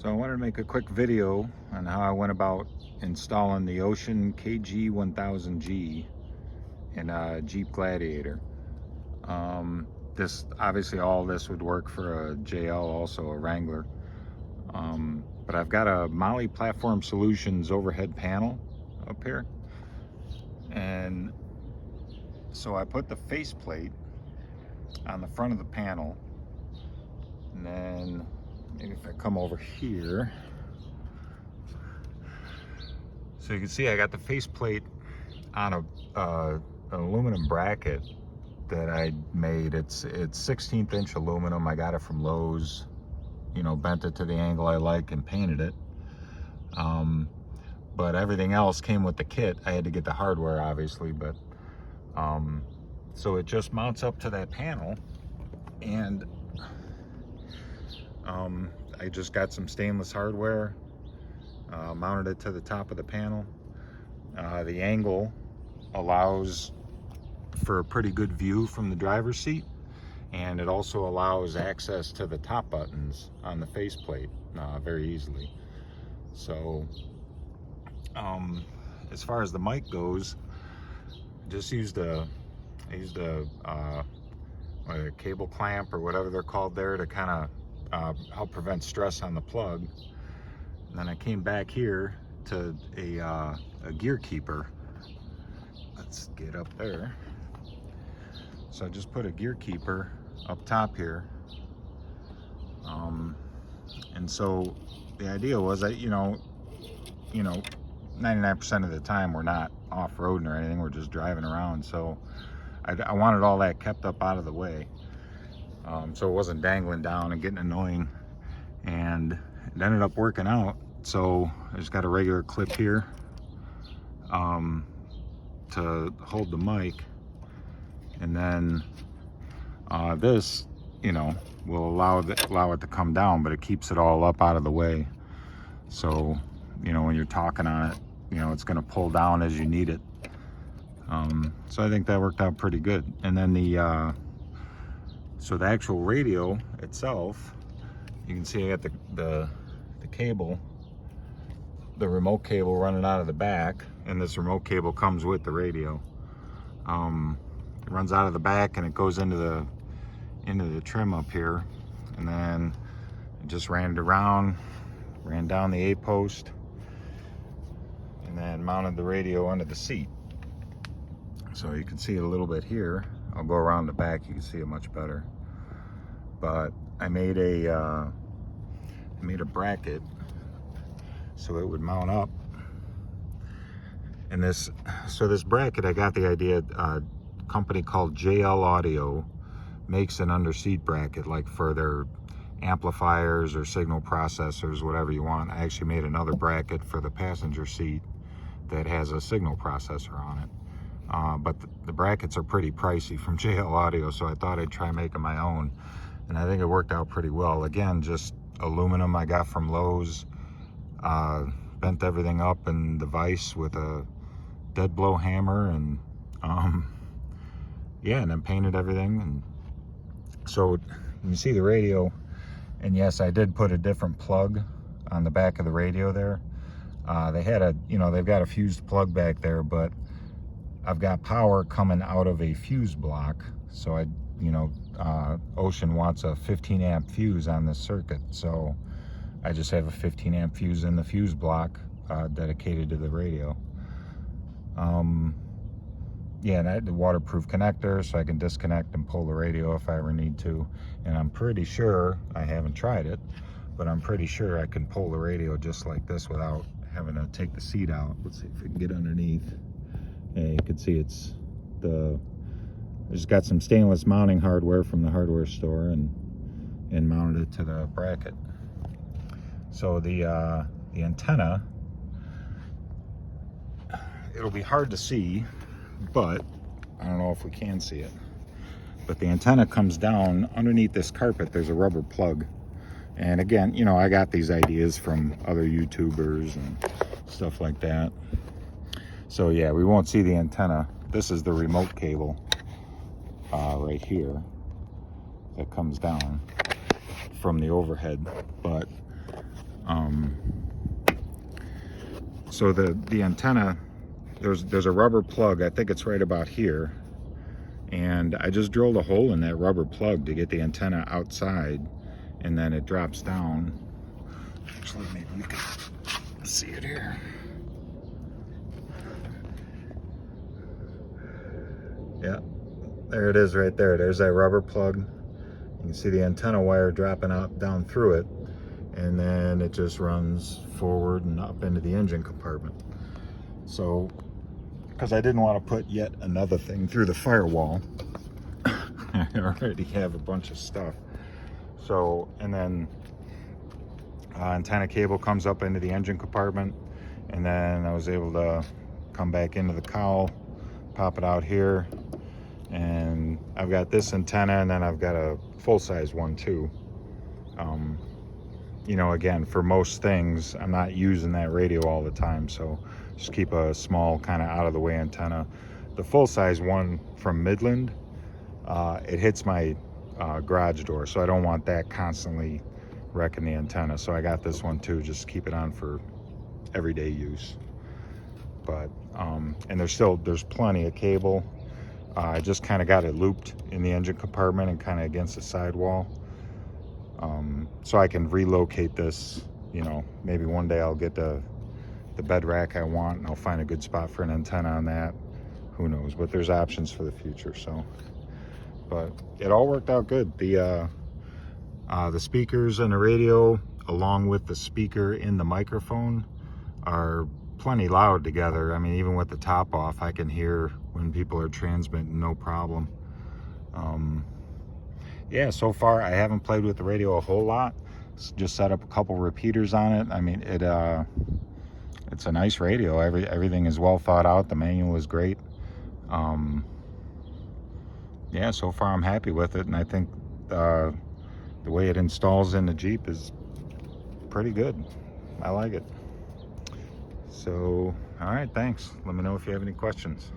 So I wanted to make a quick video on how I went about installing the Wouxun KG-1000G in a Jeep Gladiator. This obviously all this would work for a JL, also a Wrangler. But I've got a Molly Platform Solutions overhead panel up here, and so I put the faceplate on the front of the panel, and then maybe if I come over here, so you can see I got the faceplate on an aluminum bracket that I made. It's 16th inch aluminum. I got it from Lowe's, you know, bent it to the angle I like and painted it. But everything else came with the kit. I had to get the hardware, obviously, but so it just mounts up to that panel, and I just got some stainless hardware, mounted it to the top of the panel. The angle allows for a pretty good view from the driver's seat, and it also allows access to the top buttons on the faceplate very easily. So as far as the mic goes, I used a cable clamp or whatever they're called there to kind of help prevent stress on the plug. And then I came back here to a gear keeper. Let's get up there. So I just put a gear keeper up top here. And so the idea was that, you know, 99% of the time we're not off-roading or anything, we're just driving around. So I wanted all that kept up out of the way, so it wasn't dangling down and getting annoying, and it ended up working out. So I just got a regular clip here to hold the mic, and then this, will allow it to come down, but it keeps it all up out of the way. So, when you're talking on it, it's going to pull down as you need it. So I think that worked out pretty good. And then so the actual radio itself, you can see I got the cable, the remote cable running out of the back, and this remote cable comes with the radio. It runs out of the back and it goes into the trim up here, and then it just ran down the A-post, and then mounted the radio under the seat. So you can see it a little bit here. I'll go around the back, you can see it much better. But I made a bracket so it would mount up. And this bracket, I got the idea, a company called JL Audio makes an under-seat bracket, like for their amplifiers or signal processors, whatever you want. I actually made another bracket for the passenger seat that has a signal processor on it. But the brackets are pretty pricey from JL Audio, so I thought I'd try making my own, and I think it worked out pretty well. Again, just aluminum I got from Lowe's, bent everything up in the vise with a dead blow hammer, and yeah, and then painted everything. And so you can see the radio, and yes, I did put a different plug on the back of the radio there. They had they've got a fused plug back there, but I've got power coming out of a fuse block. So Wouxun wants a 15 amp fuse on this circuit. So I just have a 15 amp fuse in the fuse block dedicated to the radio. Yeah, and I had the waterproof connector so I can disconnect and pull the radio if I ever need to. And I'm pretty sure, I haven't tried it, but I'm pretty sure I can pull the radio just like this without having to take the seat out. Let's see if we can get underneath. Yeah, you can see I just got some stainless mounting hardware from the hardware store and mounted it to the bracket. So the antenna, it'll be hard to see, but I don't know if we can see it, but the antenna comes down underneath this carpet. There's a rubber plug, and again, I got these ideas from other YouTubers and stuff like that. So yeah, we won't see the antenna. This is the remote cable right here that comes down from the overhead, but So the antenna, there's a rubber plug, I think it's right about here, and I just drilled a hole in that rubber plug to get the antenna outside, and then it drops down. Actually, maybe you can see it here. Yeah, there it is right there. There's that rubber plug. You can see the antenna wire dropping out down through it, and then it just runs forward and up into the engine compartment. So, because I didn't want to put yet another thing through the firewall, I already have a bunch of stuff. So, and then antenna cable comes up into the engine compartment, and then I was able to come back into the cowl, pop it out here, and I've got this antenna, and then I've got a full-size one too. You know, again, for most things, I'm not using that radio all the time, so just keep a small kind of out-of-the-way antenna. The full-size one from Midland, it hits my garage door, so I don't want that constantly wrecking the antenna. So I got this one too, just keep it on for everyday use. But and there's plenty of cable. I just kind of got it looped in the engine compartment and kind of against the sidewall, so I can relocate this. You know, maybe one day I'll get the bed rack I want, and I'll find a good spot for an antenna on that. Who knows? But there's options for the future. So, but it all worked out good. The speakers and the radio, along with the speaker in the microphone, are plenty loud together. I mean, even with the top off, I can hear when people are transmitting, no problem. Yeah, so far I haven't played with the radio a whole lot. Just set up a couple repeaters on it. I mean, it's a nice radio. Everything is well thought out. The manual is great. Yeah, so far I'm happy with it, and I think the way it installs in the Jeep is pretty good. I like it. So, all right, thanks. Let me know if you have any questions.